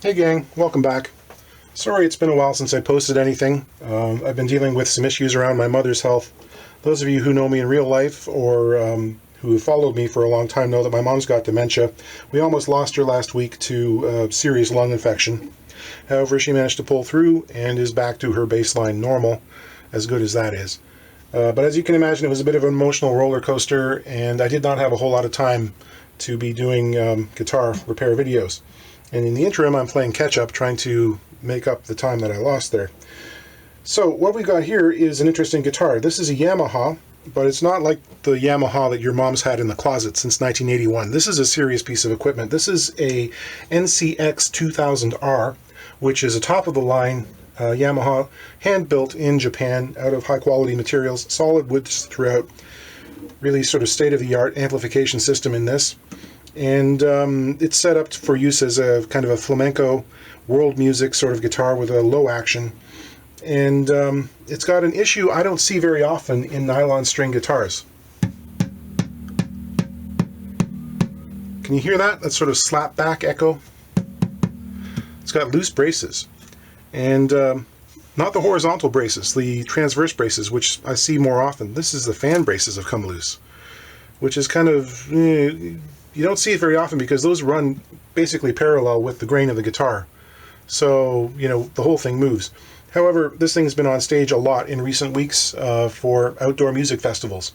Hey gang, welcome back. Sorry it's been a while since I posted anything. I've been dealing with some issues around my mother's health. Those of you who know me in real life or who followed me for a long time know that my mom's got dementia. We almost lost her last week to serious lung infection. However, she managed to pull through and is back to her baseline normal, as good as that is. But as you can imagine, it was a bit of an emotional roller coaster, and I did not have a whole lot of time to be doing guitar repair videos. And in the interim, I'm playing catch-up, trying to make up the time that I lost there. So what we got here is an interesting guitar. This is a Yamaha, but it's not like the Yamaha that your mom's had in the closet since 1981. This is a serious piece of equipment. This is a NCX 2000R, which is a top-of-the-line Yamaha, hand-built in Japan out of high-quality materials, solid woods throughout, really sort of state-of-the-art amplification system in this. And it's set up for use as a kind of a flamenco world music sort of guitar with a low action. And it's got an issue I don't see very often in nylon string guitars. Can you hear that? That sort of slap back echo? It's got loose braces. And not the horizontal braces, the transverse braces, which I see more often. This is the fan braces have come loose, which is kind of... you don't see it very often because those run basically parallel with the grain of the guitar. So, you know, the whole thing moves. However, this thing's been on stage a lot in recent weeks for outdoor music festivals.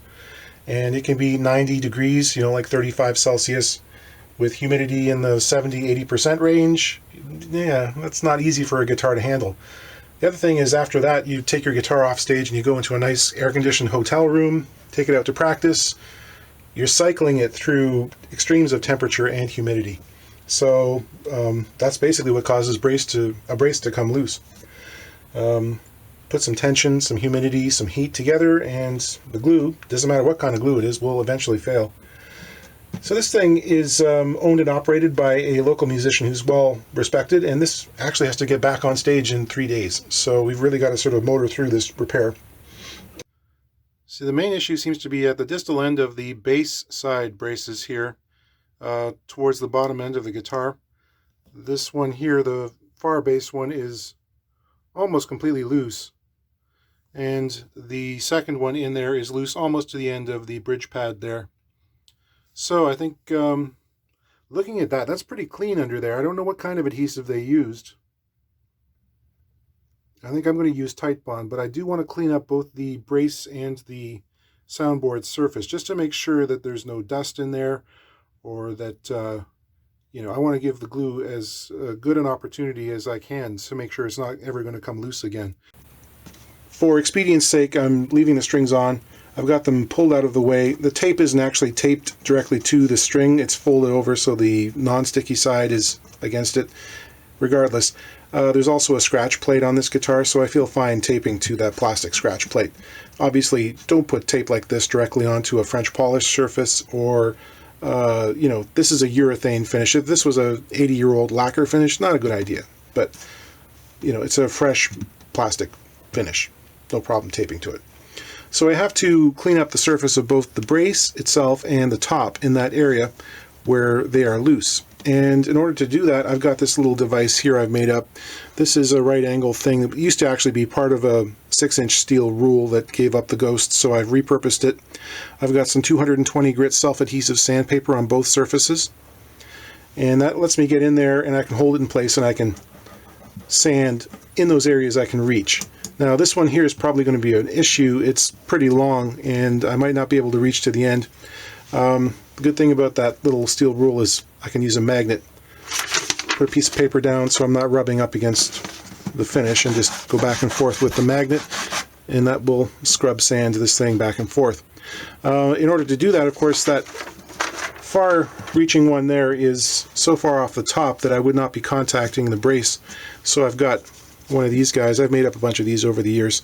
And it can be 90 degrees, you know, like 35 Celsius, with humidity in the 70-80% range. Yeah, that's not easy for a guitar to handle. The other thing is, after that, you take your guitar off stage and you go into a nice air-conditioned hotel room, take it out to practice. You're cycling it through extremes of temperature and humidity. So that's basically what causes a brace to come loose. Put some tension, some humidity, some heat together, and the glue, doesn't matter what kind of glue it is, will eventually fail. So this thing is owned and operated by a local musician who's well respected, and this actually has to get back on stage in 3 days. So we've really got to sort of motor through this repair. So the main issue seems to be at the distal end of the bass side braces here, towards the bottom end of the guitar. This one here, the far bass one, is almost completely loose. And the second one in there is loose almost to the end of the bridge pad there. So I think, looking at that, that's pretty clean under there. I don't know what kind of adhesive they used. I think I'm going to use Titebond, but I do want to clean up both the brace and the soundboard surface just to make sure that there's no dust in there, or that, you know, I want to give the glue as good an opportunity as I can to make sure it's not ever going to come loose again. For expedience sake, I'm leaving the strings on. I've got them pulled out of the way. The tape isn't actually taped directly to the string. It's folded over so the non-sticky side is against it. Regardless, there's also a scratch plate on this guitar, so I feel fine taping to that plastic scratch plate. Obviously, don't put tape like this directly onto a French polish surface, or, you know, this is a urethane finish. If this was a 80-year-old lacquer finish, not a good idea. But, you know, it's a fresh plastic finish. No problem taping to it. So I have to clean up the surface of both the brace itself and the top in that area where they are loose. And in order to do that, I've got this little device here I've made up. This is a right angle thing that used to actually be part of a 6-inch steel rule that gave up the ghost, so I've repurposed it. I've got some 220 grit self-adhesive sandpaper on both surfaces, and that lets me get in there and I can hold it in place and I can sand in those areas I can reach. Now this one here is probably going to be an issue. It's pretty long and I might not be able to reach to the end. The good thing about that little steel rule is I can use a magnet. Put a piece of paper down so I'm not rubbing up against the finish, and just go back and forth with the magnet, and that will scrub sand this thing back and forth. In order to do that, of course, that far-reaching one there is so far off the top that I would not be contacting the brace. So I've got one of these guys. I've made up a bunch of these over the years.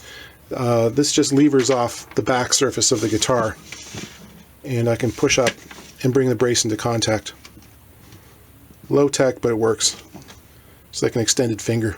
This just levers off the back surface of the guitar, and I can push up and bring the brace into contact. Low tech, but it works. It's like an extended finger.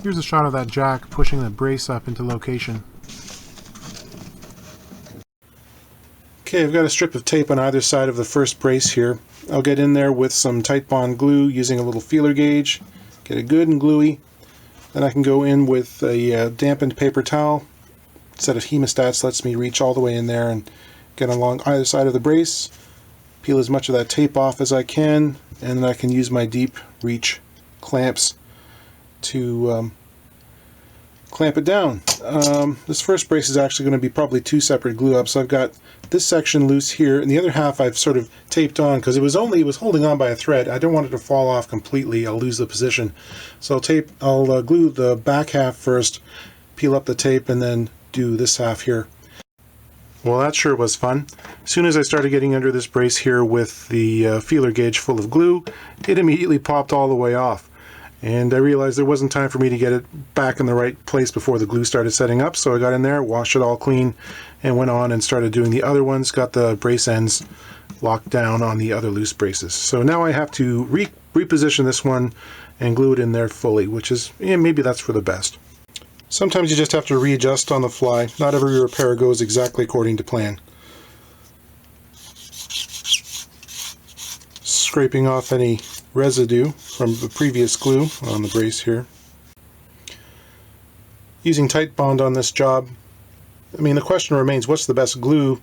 Here's a shot of that jack pushing the brace up into location. Okay, I've got a strip of tape on either side of the first brace here. I'll get in there with some Titebond glue using a little feeler gauge, get it good and gluey. Then I can go in with a dampened paper towel. Set of hemostats lets me reach all the way in there and get along either side of the brace, peel as much of that tape off as I can, and then I can use my deep reach clamps to clamp it down. This first brace is actually going to be probably two separate glue ups. So I've got this section loose here, and the other half I've sort of taped on because it was holding on by a thread. I don't want it to fall off completely. I'll lose the position. So I'll glue the back half first, peel up the tape, and then do this half here. Well, that sure was fun. As soon as I started getting under this brace here with the feeler gauge full of glue, it immediately popped all the way off. And I realized there wasn't time for me to get it back in the right place before the glue started setting up, so I got in there, washed it all clean, and went on and started doing the other ones, got the brace ends locked down on the other loose braces. So now I have to reposition this one and glue it in there fully, which is, maybe that's for the best. Sometimes you just have to readjust on the fly. Not every repair goes exactly according to plan. Scraping off any residue from the previous glue on the brace here. Using Titebond on this job, I mean, the question remains, what's the best glue?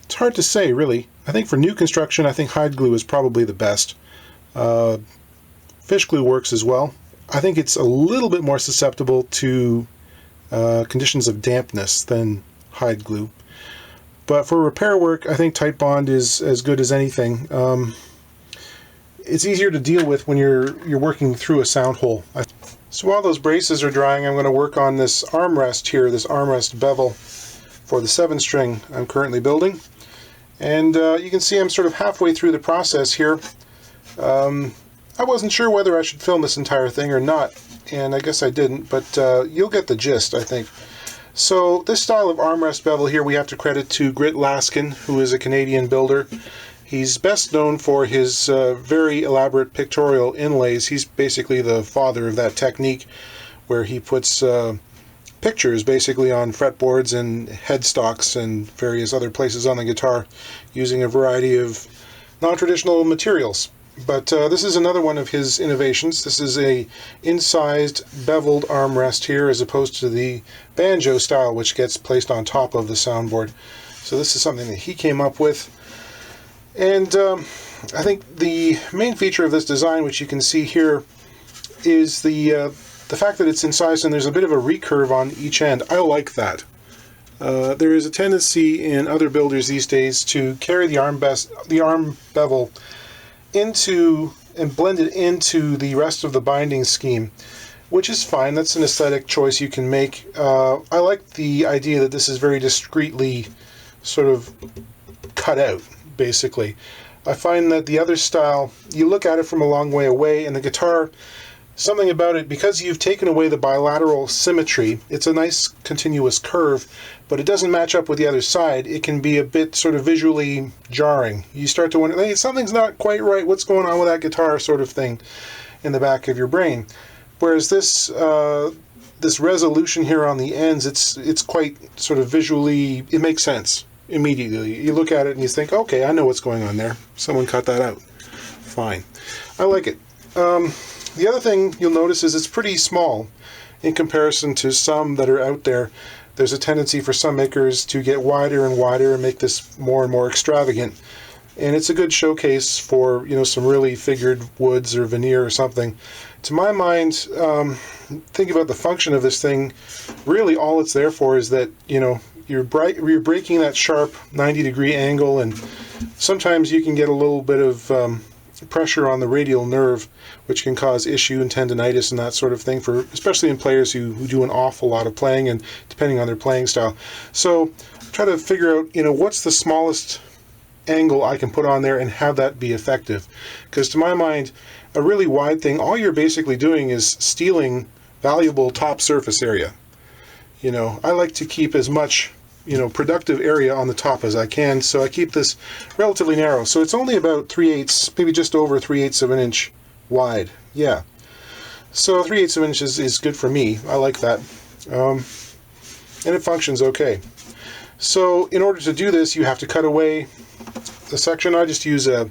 It's hard to say, really. I think for new construction, I think hide glue is probably the best. Fish glue works as well. I think it's a little bit more susceptible to conditions of dampness than hide glue. But for repair work, I think Titebond is as good as anything. It's easier to deal with when you're working through a sound hole. So while those braces are drying, I'm going to work on this armrest here, this armrest bevel for the 7-string I'm currently building. And you can see I'm sort of halfway through the process here. I wasn't sure whether I should film this entire thing or not, and I guess I didn't, but you'll get the gist, I think. So this style of armrest bevel here we have to credit to Grit Laskin, who is a Canadian builder. He's best known for his very elaborate pictorial inlays. He's basically the father of that technique where he puts pictures basically on fretboards and headstocks and various other places on the guitar using a variety of non-traditional materials. But this is another one of his innovations. This is a incised beveled armrest here as opposed to the banjo style which gets placed on top of the soundboard. So this is something that he came up with. And I think the main feature of this design, which you can see here, is the fact that it's incised and there's a bit of a recurve on each end. I like that. There is a tendency in other builders these days to carry the arm bevel into and blend it into the rest of the binding scheme, which is fine. That's an aesthetic choice you can make. I like the idea that this is very discreetly sort of cut out, basically. I find that the other style, you look at it from a long way away, and the guitar, something about it, because you've taken away the bilateral symmetry, it's a nice continuous curve, but it doesn't match up with the other side. It can be a bit sort of visually jarring. You start to wonder, hey, something's not quite right, what's going on with that guitar, sort of thing in the back of your brain. Whereas this this resolution here on the ends, it's quite sort of visually, it makes sense immediately. You look at it and you think, okay, I know what's going on there. Someone cut that out. Fine. I like it. The other thing you'll notice is it's pretty small in comparison to some that are out there. There's a tendency for some makers to get wider and wider and make this more and more extravagant. And it's a good showcase for, you know, some really figured woods or veneer or something. To my mind, think about the function of this thing. Really all it's there for is that, you know, you're breaking that sharp 90-degree angle, and sometimes you can get a little bit of pressure on the radial nerve, which can cause issue and tendonitis and that sort of thing, for especially in players who do an awful lot of playing and depending on their playing style. So try to figure out, you know, what's the smallest angle I can put on there and have that be effective. Because to my mind, a really wide thing, all you're basically doing is stealing valuable top surface area. You know, I like to keep as much, you know, productive area on the top as I can, so I keep this relatively narrow. So it's only about 3/8, maybe just over 3/8 of an inch wide. Yeah. So 3/8 of an inch is good for me. I like that. And it functions okay. So in order to do this, you have to cut away the section. I just use a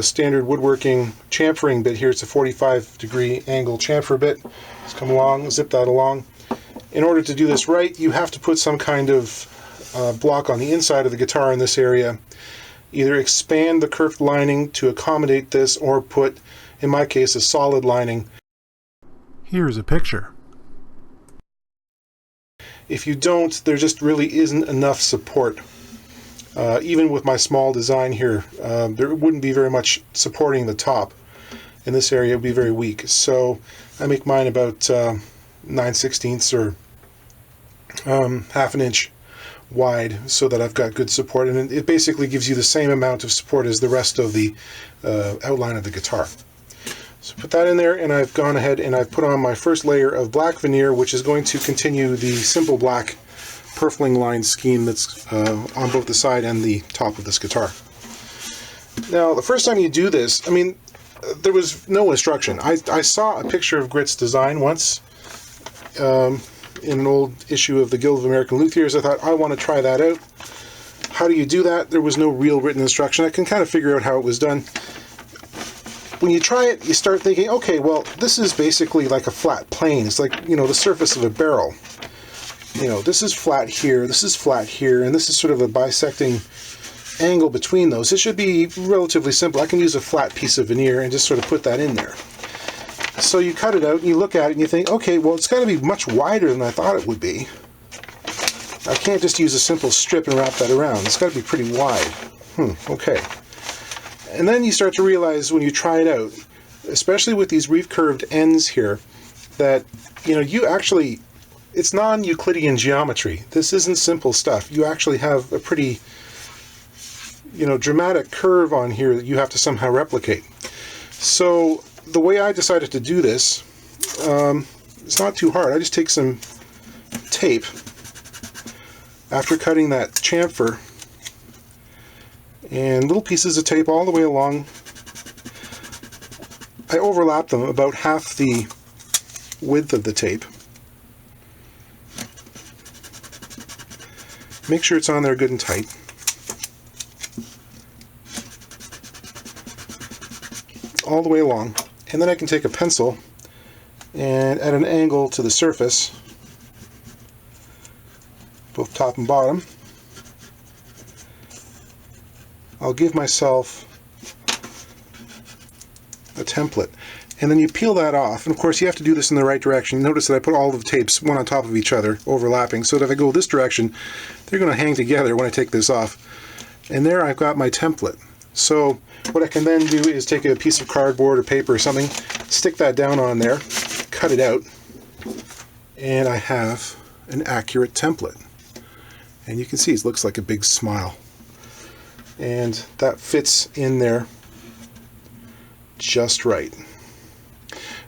standard woodworking chamfering bit here. It's a 45-degree angle chamfer bit. Just come along, zip that along. In order to do this right, you have to put some kind of block on the inside of the guitar in this area. Either expand the curved lining to accommodate this, or put, in my case, a solid lining. Here's a picture. If you don't, there just really isn't enough support. Even with my small design here, there wouldn't be very much supporting the top. In this area, it would be very weak. So I make mine about 9/16 or half an inch wide, so that I've got good support. And it basically gives you the same amount of support as the rest of the outline of the guitar. So put that in there, and I've gone ahead and I've put on my first layer of black veneer, which is going to continue the simple black purfling line scheme that's on both the side and the top of this guitar. Now, the first time you do this, I mean, there was no instruction. I saw a picture of Grit's design once in an old issue of the Guild of American Luthiers. I thought, I want to try that out. How do you do that? There was no real written instruction. I can kind of figure out how it was done. When you try it, you start thinking, okay, well, this is basically like a flat plane. It's like, you know, the surface of a barrel. You know, this is flat here, this is flat here, and this is sort of a bisecting angle between those. It should be relatively simple. I can use a flat piece of veneer and just sort of put that in there. So you cut it out, and you look at it, and you think, okay, well, it's got to be much wider than I thought it would be. I can't just use a simple strip and wrap that around. It's got to be pretty wide. Okay. And then you start to realize when you try it out, especially with these recurved ends here, that, you know, you actually, it's non-Euclidean geometry. This isn't simple stuff. You actually have a pretty, you know, dramatic curve on here that you have to somehow replicate. So the way I decided to do this, it's not too hard. I just take some tape after cutting that chamfer, and little pieces of tape all the way along. I overlap them about half the width of the tape. Make sure it's on there good and tight. All the way along. And then I can take a pencil and at an angle to the surface, both top and bottom, I'll give myself a template. And then you peel that off, and of course you have to do this in the right direction. Notice that I put all of the tapes one on top of each other, overlapping, so that if I go this direction, they're going to hang together when I take this off. And there I've got my template. So what I can then do is take a piece of cardboard or paper or something, stick that down on there, cut it out, and I have an accurate template. And you can see it looks like a big smile. And that fits in there just right.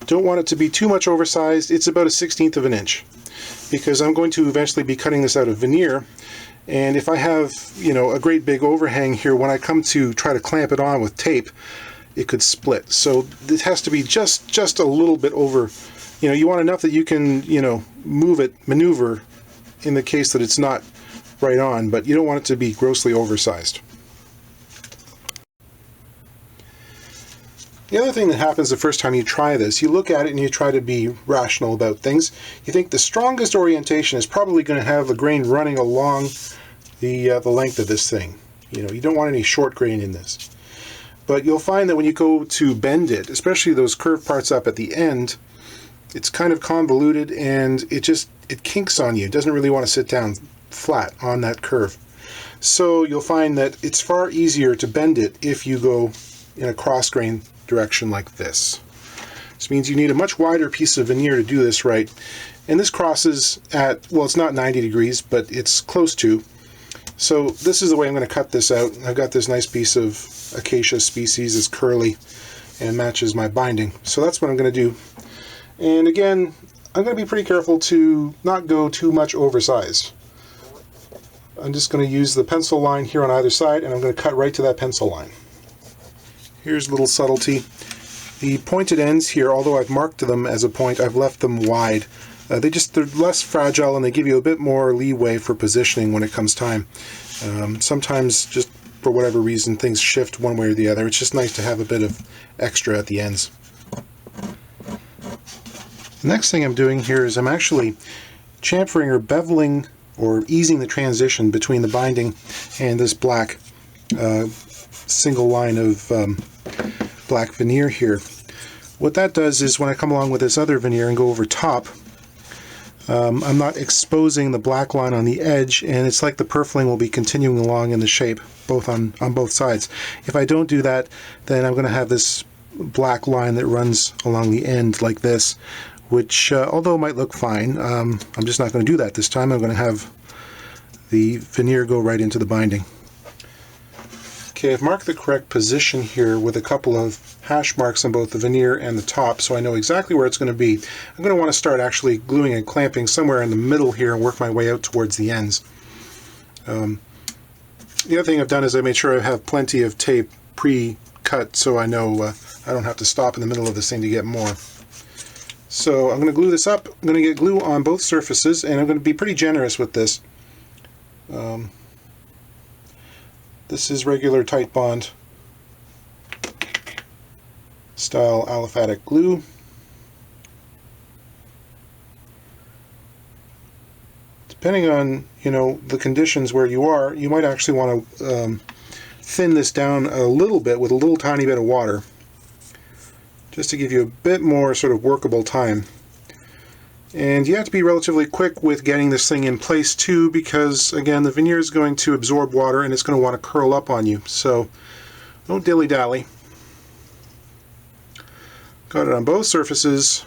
Don't want it to be too much oversized. It's about a 1/16 of an inch, because I'm going to eventually be cutting this out of veneer, and if I have, you know, a great big overhang here, when I come to try to clamp it on with tape, it could split. So it has to be just a little bit over, you know, you want enough that you can, you know, maneuver in the case that it's not right on, but you don't want it to be grossly oversized. The other thing that happens the first time you try this, you look at it and you try to be rational about things. You think the strongest orientation is probably going to have a grain running along the length of this thing. You know, you don't want any short grain in this. But you'll find that when you go to bend it, especially those curved parts up at the end, it's kind of convoluted and it kinks on you. It doesn't really want to sit down flat on that curve. So you'll find that it's far easier to bend it if you go in a cross grain direction like this. This means you need a much wider piece of veneer to do this right. And this crosses at, well, it's not 90 degrees, but it's close to. So this is the way I'm going to cut this out. I've got this nice piece of acacia species. It's curly and matches my binding. So that's what I'm going to do. And again, I'm going to be pretty careful to not go too much oversized. I'm just going to use the pencil line here on either side, and I'm going to cut right to that pencil line. Here's a little subtlety. The pointed ends here, although I've marked them as a point, I've left them wide. They're less fragile and they give you a bit more leeway for positioning when it comes time. Sometimes, just for whatever reason, things shift one way or the other. It's just nice to have a bit of extra at the ends. The next thing I'm doing here is I'm actually chamfering or beveling or easing the transition between the binding and this black single line of black veneer here. What that does is when I come along with this other veneer and go over top, I'm not exposing the black line on the edge, and it's like the purfling will be continuing along in the shape on both sides. If I don't do that, then I'm going to have this black line that runs along the end like this, which although might look fine, I'm just not going to do that this time. I'm going to have the veneer go right into the binding. Okay, I've marked the correct position here with a couple of hash marks on both the veneer and the top, so I know exactly where it's going to be. I'm going to want to start actually gluing and clamping somewhere in the middle here and work my way out towards the ends. The other thing I've done is I made sure I have plenty of tape pre-cut so I know I don't have to stop in the middle of this thing to get more. So I'm going to glue this up. I'm going to get glue on both surfaces, and I'm going to be pretty generous with this. This is regular Titebond style aliphatic glue. Depending on, the conditions where you are, you might actually want to thin this down a little bit with a little tiny bit of water, just to give you a bit more sort of workable time. And you have to be relatively quick with getting this thing in place too, because again, the veneer is going to absorb water and it's going to want to curl up on you. So don't dilly-dally. Got it on both surfaces.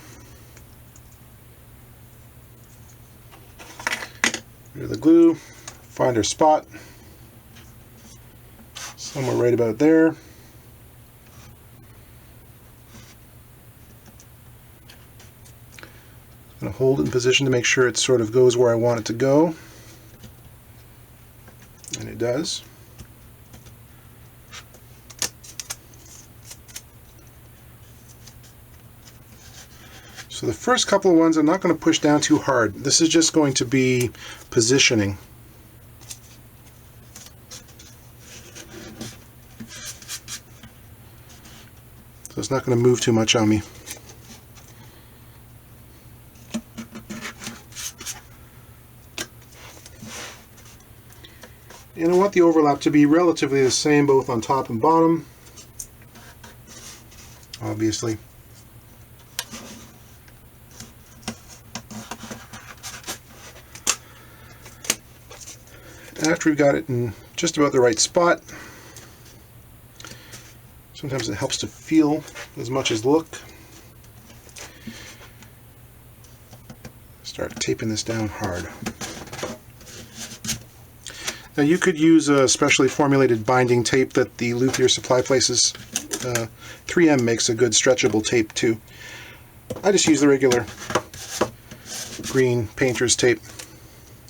Rid of the glue. Find our spot. Somewhere right about there. I'm going to hold it in position to make sure it sort of goes where I want it to go. And it does. So the first couple of ones I'm not going to push down too hard. This is just going to be positioning. So it's not going to move too much on me. And I want the overlap to be relatively the same both on top and bottom, obviously. After we've got it in just about the right spot, sometimes it helps to feel as much as look. Start taping this down hard. Now you could use a specially formulated binding tape that the luthier supply places. 3M makes a good stretchable tape too. I just use the regular green painter's tape.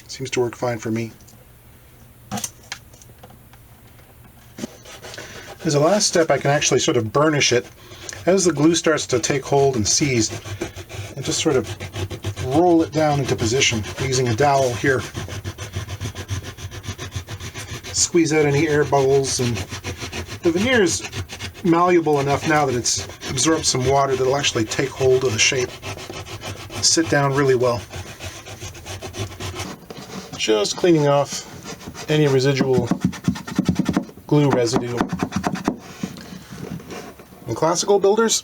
Seems to work fine for me. As a last step, I can actually sort of burnish it. As the glue starts to take hold and seize, and just sort of roll it down into position using a dowel here. Squeeze out any air bubbles, and the veneer is malleable enough now that it's absorbed some water that'll actually take hold of the shape. Sit down really well. Just cleaning off any residual glue residue. In classical builders,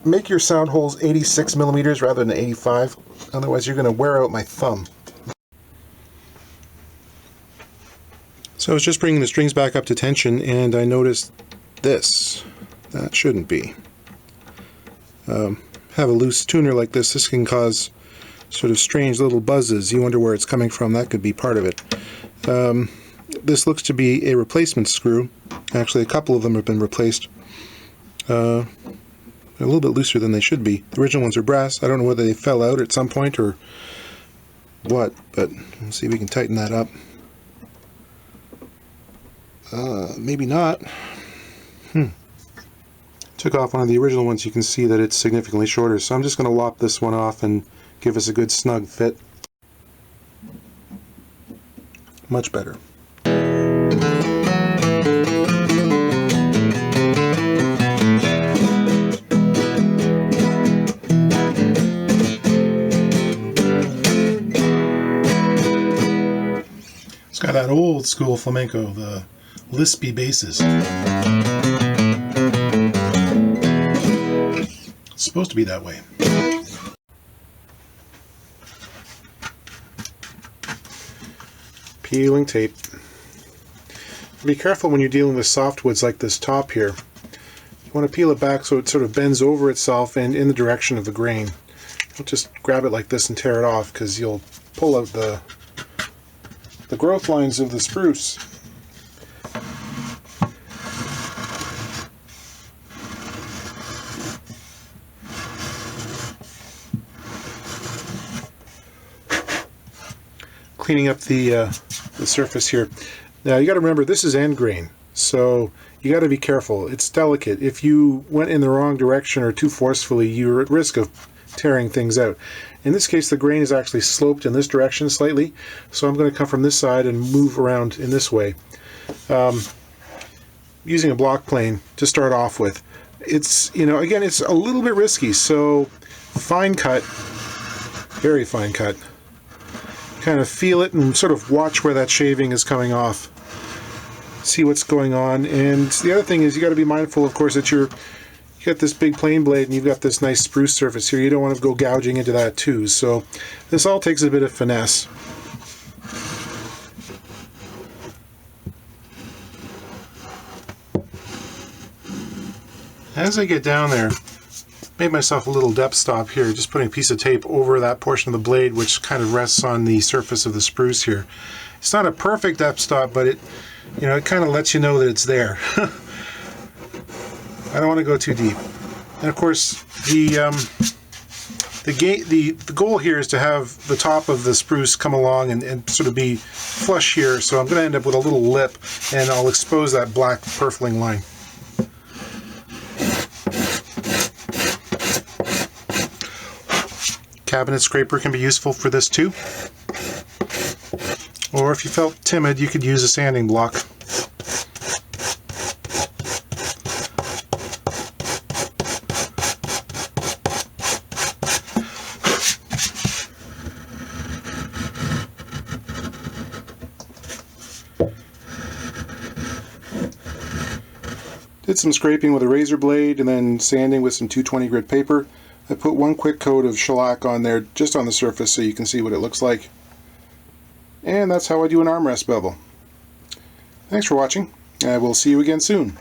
make your sound holes 86 millimeters rather than 85, otherwise you're going to wear out my thumb. So I was just bringing the strings back up to tension and I noticed this. That shouldn't be. Have a loose tuner like this can cause sort of strange little buzzes. You wonder where it's coming from. That could be part of it. This looks to be a replacement screw. Actually, a couple of them have been replaced. A little bit looser than they should be. The original ones are brass. I don't know whether they fell out at some point or what, but we'll see if we can tighten that up. Maybe not. Took off one of the original ones, you can see that it's significantly shorter, so I'm just going to lop this one off and give us a good snug fit. Much better. It's got that old school flamenco, the lispy basses. It's supposed to be that way. Peeling tape. Be careful when you're dealing with softwoods like this top here. You want to peel it back so it sort of bends over itself and in the direction of the grain. Don't just grab it like this and tear it off, because you'll pull out the growth lines of the spruce. Cleaning up the surface here. Now you got to remember, this is end grain, so you got to be careful. It's delicate. If you went in the wrong direction or too forcefully, you're at risk of tearing things out. In this case, the grain is actually sloped in this direction slightly, so I'm going to come from this side and move around in this way. Using a block plane to start off with. It's, you know, again, it's a little bit risky, so fine cut, very fine cut. Kind of feel it and sort of watch where that shaving is coming off. See what's going on. And the other thing is, you got to be mindful, of course, that you got this big plane blade and you've got this nice spruce surface here. You don't want to go gouging into that too. So this all takes a bit of finesse. As I get down there, made myself a little depth stop here, just putting a piece of tape over that portion of the blade which kind of rests on the surface of the spruce here. It's not a perfect depth stop, but it, you know, it kind of lets you know that it's there. I don't want to go too deep. And of course, the goal here is to have the top of the spruce come along and sort of be flush here, so I'm going to end up with a little lip, and I'll expose that black purfling line. Cabinet scraper can be useful for this too. Or if you felt timid, you could use a sanding block. Did some scraping with a razor blade and then sanding with some 220 grit paper. I put one quick coat of shellac on there, just on the surface, so you can see what it looks like. And that's how I do an armrest bevel. Thanks for watching. I will see you again soon.